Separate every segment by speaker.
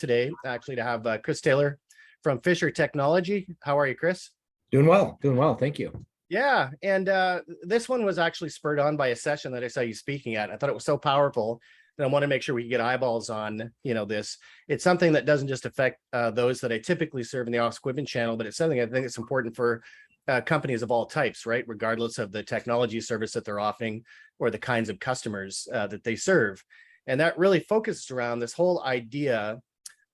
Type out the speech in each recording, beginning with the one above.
Speaker 1: today actually to have Chris Taylor from Fisher Technology. How are you, Chris?
Speaker 2: Doing well. Thank you.
Speaker 1: Yeah, and this one was actually spurred on by a session that I saw you speaking at. I thought it was so powerful that I want to make sure we can get eyeballs on, this. It's something that doesn't just affect those that I typically serve in the office equipment channel, but it's something I think it's important for companies of all types, right? Regardless of the technology service that they're offering or the kinds of customers that they serve. And that really focuses around this whole idea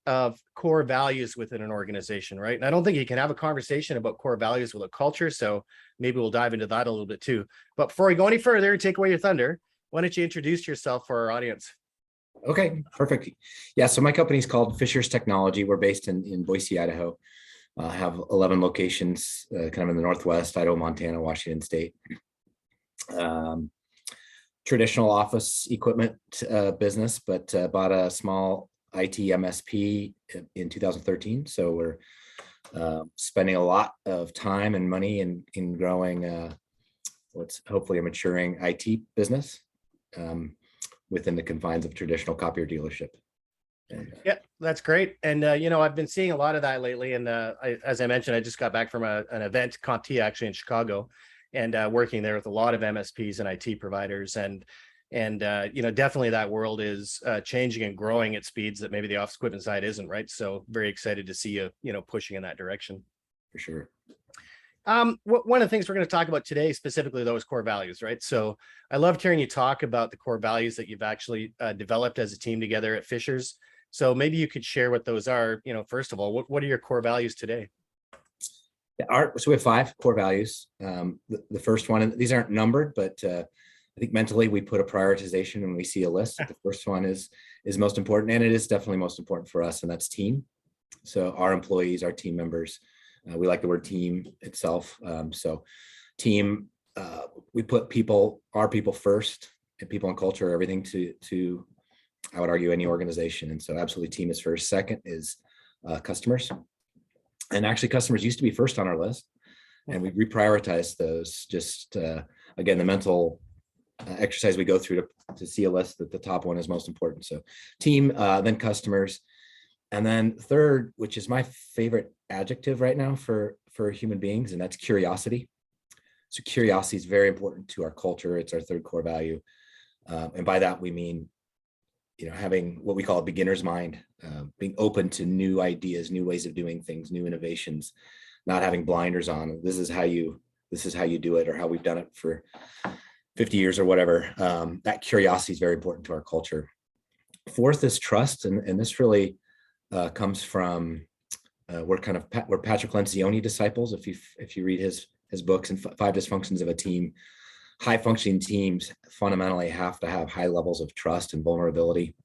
Speaker 1: of core values within an organization, right? And I don't think you can have a conversation about core values with a culture. So maybe we'll dive into that a little bit too. But before we go any further and take away your thunder, why don't you introduce yourself for our audience?
Speaker 2: Okay, perfect. Yeah, so my company is called Fisher's Technology. We're based in Boise, Idaho. Have 11 locations, kind of in the Northwest, Idaho, Montana, Washington State. Traditional office equipment business, but bought a small IT MSP in 2013. So we're spending a lot of time and money in growing what's hopefully a maturing IT business within the confines of traditional copier dealership.
Speaker 1: Yeah, that's great. And, I've been seeing a lot of that lately. And as I mentioned, I just got back from an event, CompTIA, actually in Chicago, and working there with a lot of MSPs and IT providers. And definitely that world is changing and growing at speeds that maybe the office equipment side isn't, right? So very excited to see you, pushing in that direction.
Speaker 2: For sure.
Speaker 1: One of the things we're going to talk about today, specifically those core values, right? So I loved hearing you talk about the core values that you've actually developed as a team together at Fisher's. So maybe you could share what those are. First of all, what are your core values today?
Speaker 2: Yeah, so we have 5 core values. The first one, and these aren't numbered, but I think mentally we put a prioritization when we see a list. The first one is most important, and it is definitely most important for us, and that's team. So our employees, our team members, we like the word team itself. So team, we put our people first, and people and culture, everything to I would argue any organization. And so absolutely team is first. Second is customers. And actually customers used to be first on our list, and we reprioritized those. Just again, the mental exercise we go through to see a list that the top one is most important. So team, then customers. And then third, which is my favorite adjective right now for human beings, and that's curiosity. So curiosity is very important to our culture. It's our third core value. And by that, we mean, having what we call a beginner's mind, being open to new ideas, new ways of doing things, new innovations, not having blinders on. This is how you do it, or how we've done it for 50 years or whatever. That curiosity is very important to our culture. Fourth is trust. And this really comes from, we're Patrick Lencioni disciples. If you read his books and 5 Dysfunctions of a Team, high functioning teams fundamentally have to have high levels of trust and vulnerability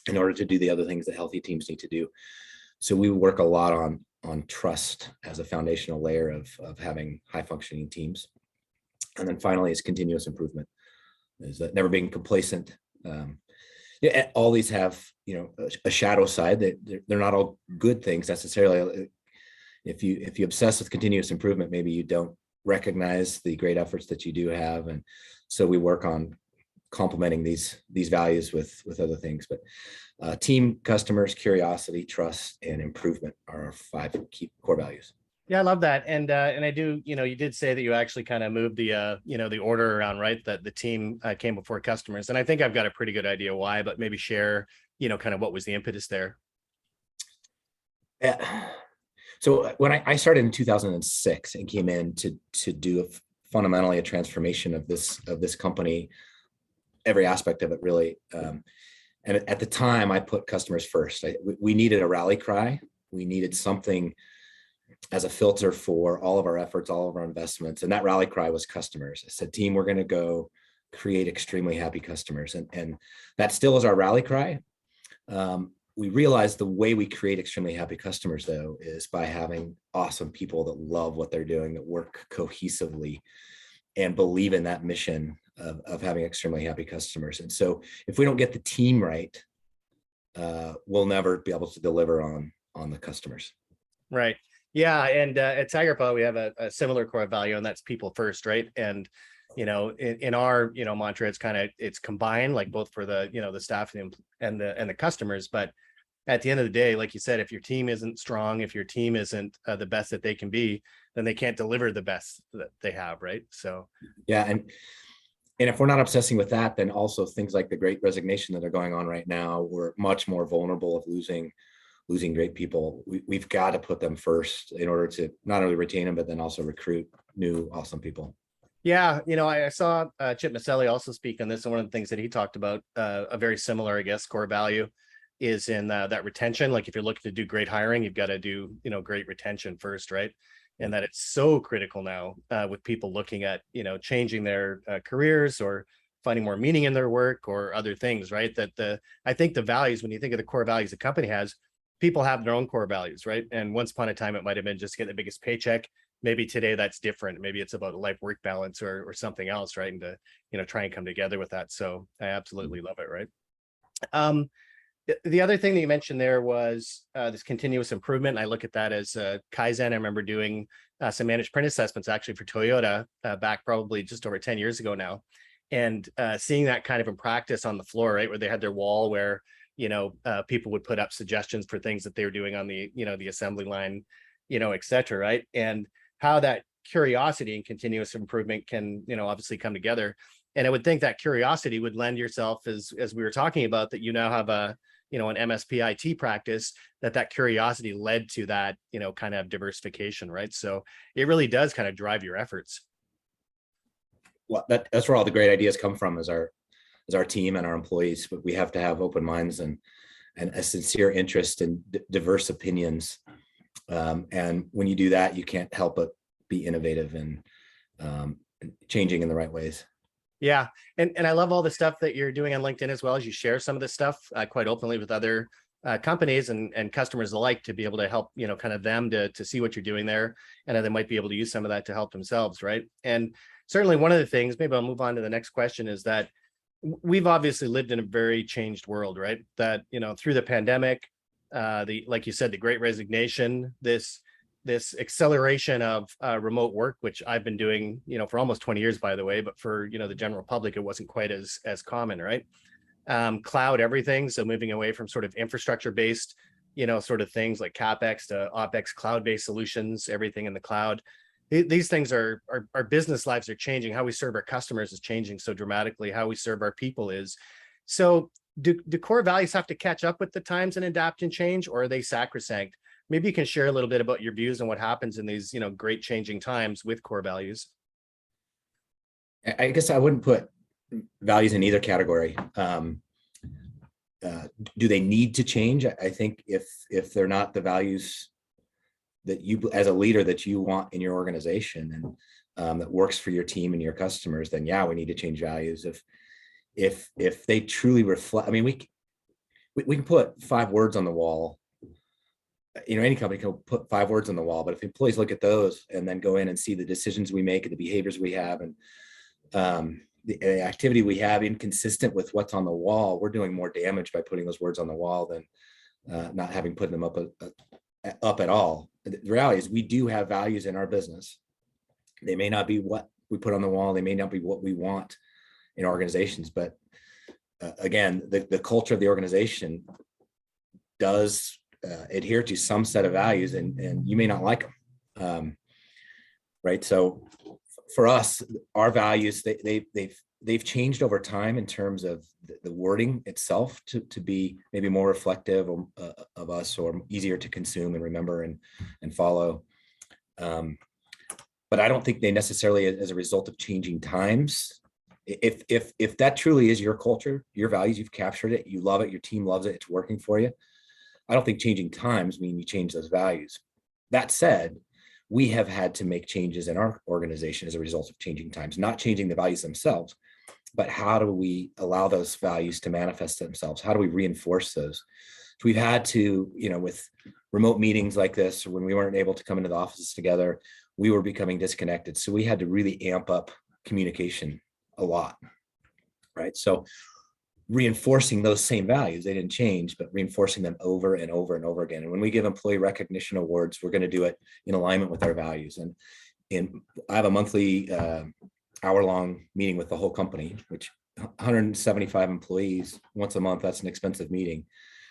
Speaker 2: in order to do the other things that healthy teams need to do. So we work a lot on trust as a foundational layer of having high functioning teams. And then finally is continuous improvement, is that never being complacent. All these have, a shadow side, that they're not all good things necessarily. If you obsess with continuous improvement, maybe you don't recognize the great efforts that you do have. And so we work on complementing these values with other things. But team, customers, curiosity, trust, and improvement are our 5 key core values.
Speaker 1: Yeah, I love that. And I do, you did say that you actually kind of moved the, the order around, right? That the team came before customers. And I think I've got a pretty good idea why, but maybe share, kind of what was the impetus there.
Speaker 2: Yeah. So when I started in 2006 and came in to do fundamentally a transformation of this company, every aspect of it really. And at the time I put customers first. We needed a rally cry. We needed something as a filter for all of our efforts, all of our investments. And that rally cry was customers. I said, team, we're going to go create extremely happy customers. And that still is our rally cry. We realized the way we create extremely happy customers, though, is by having awesome people that love what they're doing, that work cohesively and believe in that mission of having extremely happy customers. And so if we don't get the team right, we'll never be able to deliver on the customers.
Speaker 1: Right. Yeah. And at Tigerpaw, we have a similar core value, and that's people first, right? And in our mantra, it's combined, like both for the the staff and the customers. But at the end of the day, like you said, if your team isn't strong, if your team isn't the best that they can be, then they can't deliver the best that they have, right? So
Speaker 2: Yeah, and if we're not obsessing with that, then also things like the great resignation that are going on right now, we're much more vulnerable of losing great people. We've got to put them first in order to not only retain them, but then also recruit new awesome people.
Speaker 1: yeah, I saw Chip Maselli also speak on this, and one of the things that he talked about, a very similar, I guess, core value is in that retention. Like if you're looking to do great hiring, you've got to do, great retention first, right? And that it's so critical now with people looking at, changing their careers or finding more meaning in their work or other things, right? I think the values, when you think of the core values a company has, people have their own core values, right? And once upon a time, it might have been just get the biggest paycheck. Maybe today that's different. Maybe it's about life work balance or something else, right? And to, try and come together with that. So I absolutely love it, right? Um, the other thing that you mentioned there was this continuous improvement. I look at that as Kaizen. I remember doing some managed print assessments actually for Toyota back probably just over 10 years ago now. And seeing that kind of in practice on the floor, right, where they had their wall where, people would put up suggestions for things that they were doing on the, the assembly line, et cetera, right? And how that curiosity and continuous improvement can, obviously come together. And I would think that curiosity would lend yourself, as we were talking about, that you now have an MSPIT practice, that curiosity led to that, kind of diversification, right? So it really does kind of drive your efforts.
Speaker 2: Well, that's where all the great ideas come from, is our team and our employees. But we have to have open minds and a sincere interest in diverse opinions. And when you do that, you can't help but be innovative and changing in the right ways.
Speaker 1: Yeah. And I love all the stuff that you're doing on LinkedIn, as well as you share some of this stuff quite openly with other companies and customers alike, to be able to help, kind of them to see what you're doing there. And they might be able to use some of that to help themselves. Right. And certainly one of the things, maybe I'll move on to the next question, is that we've obviously lived in a very changed world, right? That, through the pandemic, like you said, the great resignation, this acceleration of remote work, which I've been doing, for almost 20 years, by the way, but for, the general public, it wasn't quite as common, right? Cloud everything. So moving away from sort of infrastructure based, sort of things like CapEx to OpEx, cloud-based solutions, everything in the cloud. These things our business lives are changing. How we serve our customers is changing so dramatically. How we serve our people is. So do core values have to catch up with the times and adapt and change, or are they sacrosanct? Maybe you can share a little bit about your views on what happens in these, great changing times with core values.
Speaker 2: I guess I wouldn't put values in either category. Do they need to change? I think if they're not the values that you, as a leader, that you want in your organization and that works for your team and your customers, then yeah, we need to change values. If they truly reflect, I mean, we can put 5 words on the wall. Any company can put 5 words on the wall, but if employees look at those and then go in and see the decisions we make and the behaviors we have and the activity we have inconsistent with what's on the wall, we're doing more damage by putting those words on the wall than not having put them up at all. The reality is we do have values in our business. They may not be what we put on the wall. They may not be what we want in organizations, but again, the culture of the organization does adhere to some set of values, and you may not like them, right? So for us, our values, they've changed over time in terms of the wording itself to be maybe more reflective of us, or easier to consume and remember and follow. But I don't think they necessarily, as a result of changing times, if that truly is your culture, your values, you've captured it, you love it, your team loves it, it's working for you, I don't think changing times mean you change those values. That said, we have had to make changes in our organization as a result of changing times, not changing the values themselves, but how do we allow those values to manifest themselves? How do we reinforce those? So we've had to, with remote meetings like this, when we weren't able to come into the offices together, we were becoming disconnected. So we had to really amp up communication a lot, right? So reinforcing those same values, they didn't change, but reinforcing them over and over and over again. And when we give employee recognition awards, we're going to do it in alignment with our values. And I have a monthly hour-long meeting with the whole company, which 175 employees once a month, that's an expensive meeting.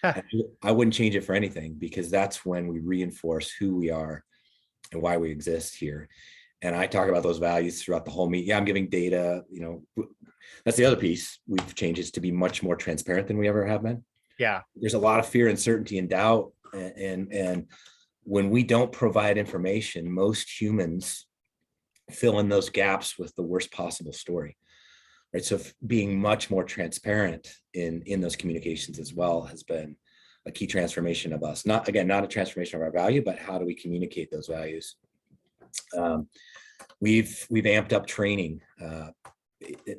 Speaker 2: And I wouldn't change it for anything, because that's when we reinforce who we are and why we exist here. And I talk about those values throughout the whole meeting. Yeah, I'm giving data, that's the other piece. We've changed it to be much more transparent than we ever have been.
Speaker 1: Yeah.
Speaker 2: There's a lot of fear, uncertainty, and doubt. And when we don't provide information, most humans fill in those gaps with the worst possible story. Right. So being much more transparent in those communications as well has been a key transformation of us. Not a transformation of our value, but how do we communicate those values? We've amped up training.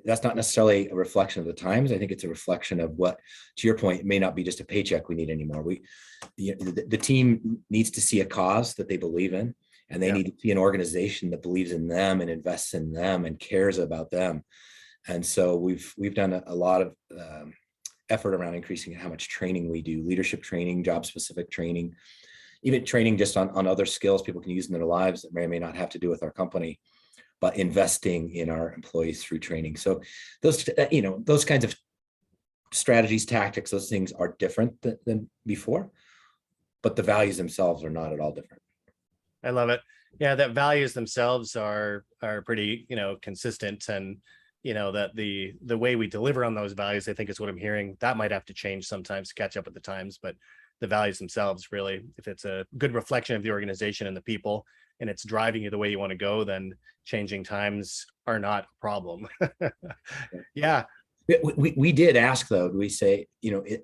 Speaker 2: That's not necessarily a reflection of the times. I think it's a reflection of what, to your point, it may not be just a paycheck we need anymore. The team needs to see a cause that they believe in, and they need to see an organization that believes in them and invests in them and cares about them. And so we've done a lot of effort around increasing how much training we do, leadership training, job specific training, even training just on other skills people can use in their lives that may or may not have to do with our company, but investing in our employees through training. So those kinds of strategies, tactics, those things are different than before, but the values themselves are not at all different.
Speaker 1: I love it. Yeah, that values themselves are pretty, consistent, and that the way we deliver on those values, I think, is what I'm hearing. That might have to change sometimes to catch up with the times, but the values themselves, really, if it's a good reflection of the organization and the people, and it's driving you the way you want to go, then changing times are not a problem. Yeah.
Speaker 2: We did ask, though, we say, the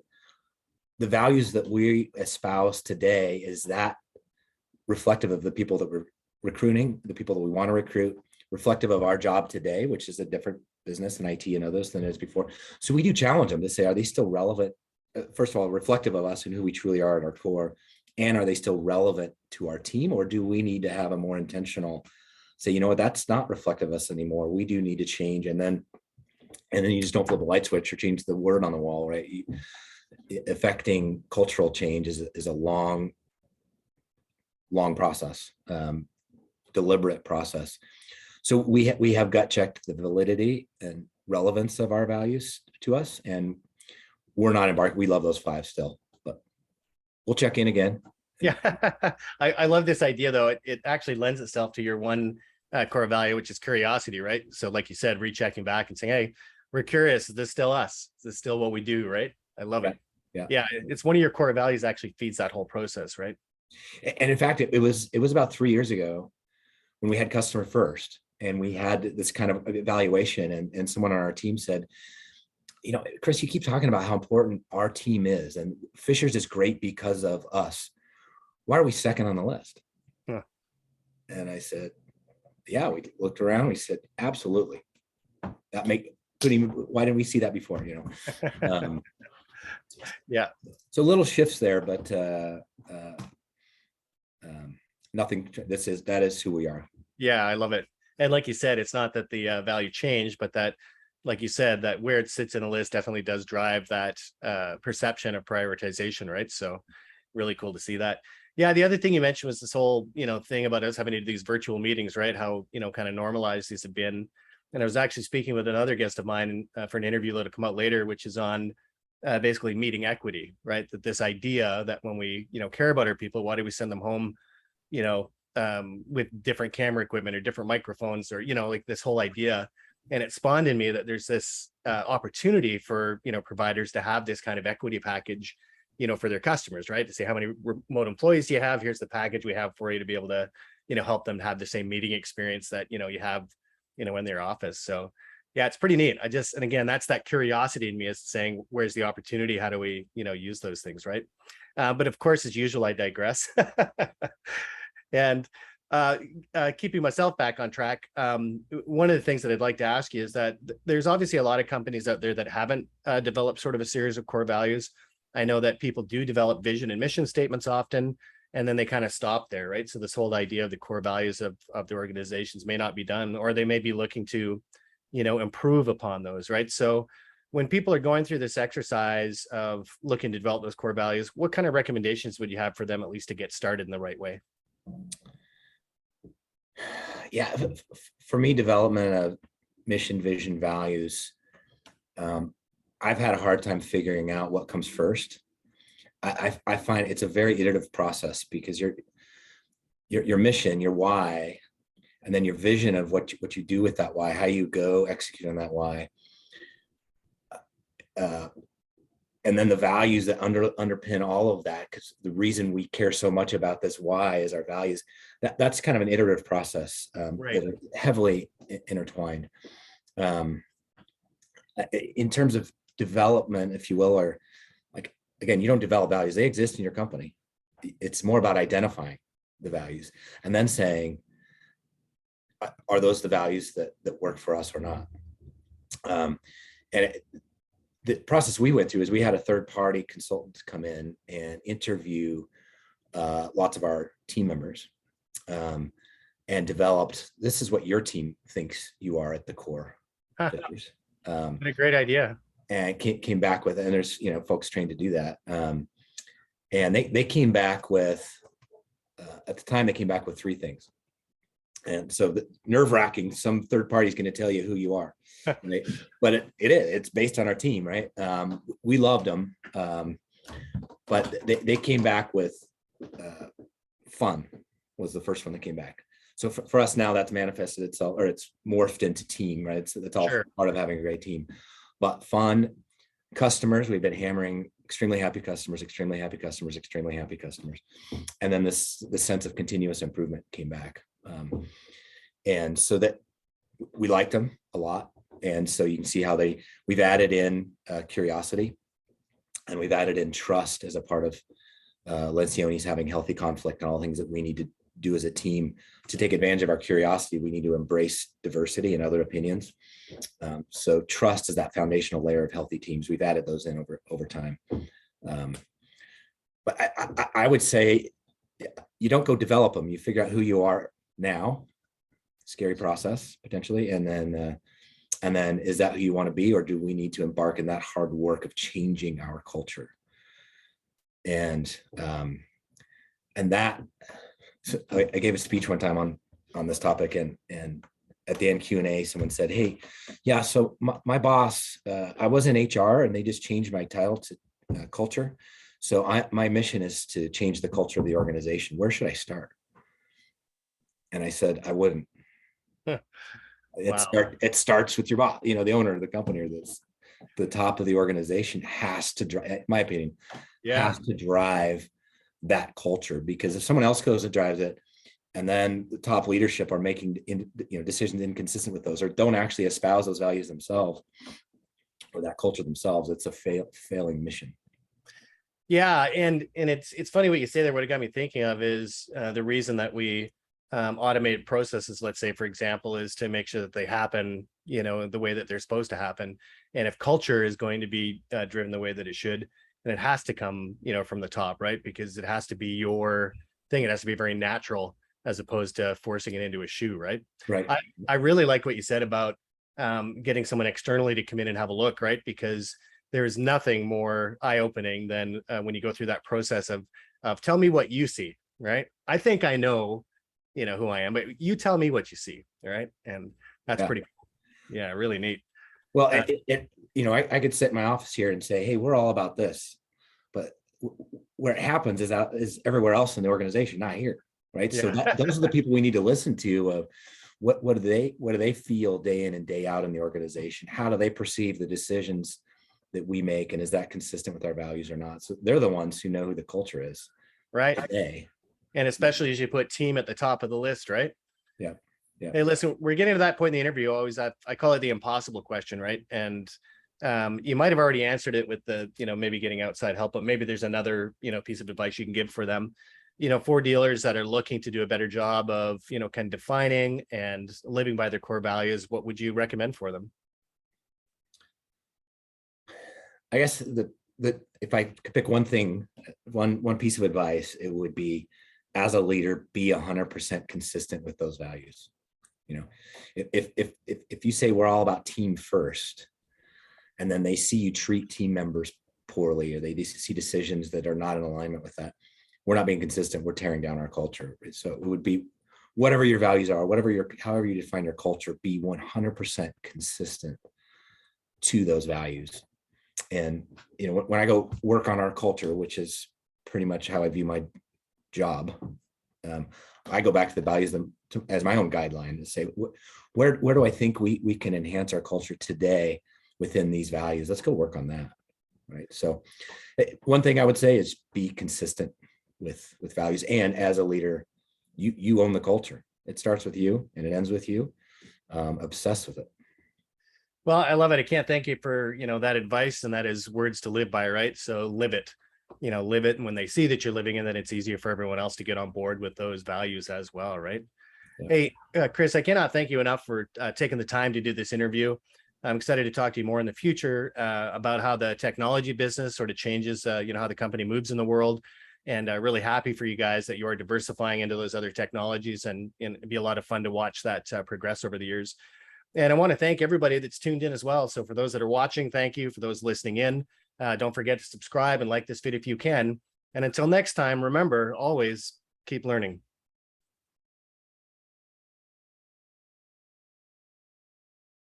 Speaker 2: values that we espouse today, is that reflective of the people that we're recruiting, the people that we want to recruit, reflective of our job today, which is a different business in IT and others than it is before. So we do challenge them to say, are they still relevant? First of all, reflective of us and who we truly are at our core, and are they still relevant to our team, or do we need to have a more intentional say, that's not reflective of us anymore, we do need to change? And then you just don't flip a light switch or change the word on the wall, right? Affecting cultural change is a long process, deliberate process. So we have gut checked the validity and relevance of our values to us, and we're not embarked. We love those 5 still, but we'll check in again.
Speaker 1: Yeah. I love this idea, though. It actually lends itself to your one core value, which is curiosity, right? So like you said, rechecking back and saying, hey, we're curious. Is this still us? Is this still what we do? Right. I love it. Yeah. It's one of your core values, actually feeds that whole process, right?
Speaker 2: And in fact, it was about 3 years ago when we had customer first, and we had this kind of evaluation, and someone on our team said, Chris, you keep talking about how important our team is, and Fisher's is great because of us. Why are we second on the list? Huh. And I said, yeah, we looked around, we said, absolutely. Why didn't we see that before?
Speaker 1: Yeah.
Speaker 2: So little shifts there, but nothing. That is who we are.
Speaker 1: Yeah, I love it. And like you said, it's not that the value changed, but that, like you said, that where it sits in a list definitely does drive that perception of prioritization, right? So really cool to see that. Yeah, the other thing you mentioned was this whole, thing about us having to do these virtual meetings, right? How, kind of normalized these have been. And I was actually speaking with another guest of mine for an interview that'll come out later, which is on basically meeting equity, right? That this idea that when we, care about our people, why do we send them home, with different camera equipment or different microphones, or, like this whole idea. And it spawned in me that there's this opportunity for, providers to have this kind of equity package, for their customers, right? To say, how many remote employees do you have? Here's the package we have for you to be able to, help them have the same meeting experience that, you have, in their office. So yeah, it's pretty neat. And again, that's that curiosity in me, is saying, where's the opportunity? How do we, use those things, right? But of course, as usual, I digress. And keeping myself back on track, one of the things that I'd like to ask you is that there's obviously a lot of companies out there that haven't developed sort of a series of core values. I know that people do develop vision and mission statements often, and then they kind of stop there, right? So this whole idea of the core values of the organizations may not be done, or they may be looking to, improve upon those, right? So when people are going through this exercise of looking to develop those core values, what kind of recommendations would you have for them, at least to get started in the right way?
Speaker 2: Yeah, for me, development of mission, vision, values, I've had a hard time figuring out what comes first. I find it's a very iterative process, because your mission, your why, and then your vision of what you do with that why, how you go execute on that why, and then the values that underpin all of that. Because the reason we care so much about this why is our values. That's kind of an iterative process,
Speaker 1: Right.
Speaker 2: that are heavily intertwined. In terms of development, if you will, or like, again, you don't develop values, they exist in your company. It's more about identifying the values and then saying, are those the values that work for us or not? The process we went through is we had a third-party consultant come in and interview lots of our team members, and developed, this is what your team thinks you are at the core.
Speaker 1: Huh. What a great idea.
Speaker 2: And came back with, and there's, folks trained to do that. And they came back with, at the time, they came back with 3 things. And so the nerve-wracking, some third party is going to tell you who you are, right? But it's based on our team, right? We loved them, but they came back with fun was the first one that came back. So for us now, that's manifested itself, or it's morphed into team, right? So that's all
Speaker 1: Sure.
Speaker 2: part of having a great team. But fun, customers, we've been hammering extremely happy customers, extremely happy customers, extremely happy customers. And then the sense of continuous improvement came back. And so that we liked them a lot. And so you can see how we've added in curiosity, and we've added in trust as a part of Lencioni's having healthy conflict, and all things that we need to do as a team to take advantage of our curiosity. We need to embrace diversity and other opinions. So trust is that foundational layer of healthy teams. We've added those in over time. But I would say you don't go develop them. You figure out who you are now. Scary process potentially, and then is that who you want to be, or do we need to embark in that hard work of changing our culture? And that, I gave a speech one time on this topic, and at the end Q&A, someone said, "Hey, yeah, so my boss, I was in HR and they just changed my title to culture. So my mission is to change the culture of the organization. Where should I start?" And I said, I wouldn't.
Speaker 1: Wow.
Speaker 2: It starts with your boss, the owner of the company, or the top of the organization has to drive, in my opinion, has to drive that culture. Because if someone else goes and drives it, and then the top leadership are making decisions inconsistent with those, or don't actually espouse those values themselves or that culture themselves, it's a failing mission.
Speaker 1: Yeah, and it's funny what you say there. What it got me thinking of is the reason that we automated processes, let's say, for example, is to make sure that they happen, the way that they're supposed to happen. And if culture is going to be driven the way that it should, then it has to come, from the top, right? Because it has to be your thing. It has to be very natural, as opposed to forcing it into a shoe, right?
Speaker 2: Right.
Speaker 1: I really like what you said about getting someone externally to come in and have a look, right? Because there's nothing more eye-opening than when you go through that process of tell me what you see, right? I think I know, who I am, but you tell me what you see, right? And that's pretty cool. Yeah, really neat.
Speaker 2: Well, I could sit in my office here and say, hey, we're all about this, but where it happens is everywhere else in the organization, not here, right? Yeah. So those are the people we need to listen to. Of what do they feel day in and day out in the organization? How do they perceive the decisions that we make, and is that consistent with our values or not? So they're the ones who know who the culture is,
Speaker 1: right?
Speaker 2: Today.
Speaker 1: And especially as you put team at the top of the list, right?
Speaker 2: Yeah.
Speaker 1: Hey, listen, we're getting to that point in the interview. I call it the impossible question, right? And you might have already answered it with the, maybe getting outside help, but maybe there's another, piece of advice you can give for them, for dealers that are looking to do a better job of, kind of defining and living by their core values. What would you recommend for them?
Speaker 2: I guess that if I could pick one thing, one piece of advice, it would be, as a leader, be 100% consistent with those values. If you say we're all about team first, and then they see you treat team members poorly, or they see decisions that are not in alignment with that, we're not being consistent. We're tearing down our culture. So it would be, whatever your values are, however you define your culture, be 100% consistent to those values. And when I go work on our culture, which is pretty much how I view my job. I go back to the values as my own guideline to say, where do I think we can enhance our culture today within these values? Let's go work on that. Right. So one thing I would say is be consistent with values. And as a leader, you own the culture. It starts with you and it ends with you. Obsessed with it.
Speaker 1: Well, I love it. I can't thank you for, that advice, and that is words to live by, right? So live it, live it. And when they see that you're living it, then it's easier for everyone else to get on board with those values as well, right? Yeah. Hey, Chris, I cannot thank you enough for taking the time to do this interview. I'm excited to talk to you more in the future about how the technology business sort of changes, how the company moves in the world. And really happy for you guys that you are diversifying into those other technologies, and it'd be a lot of fun to watch that progress over the years. And I want to thank everybody that's tuned in as well. So for those that are watching, thank you. For those listening in, don't forget to subscribe and like this video if you can. And until next time, remember, always keep learning.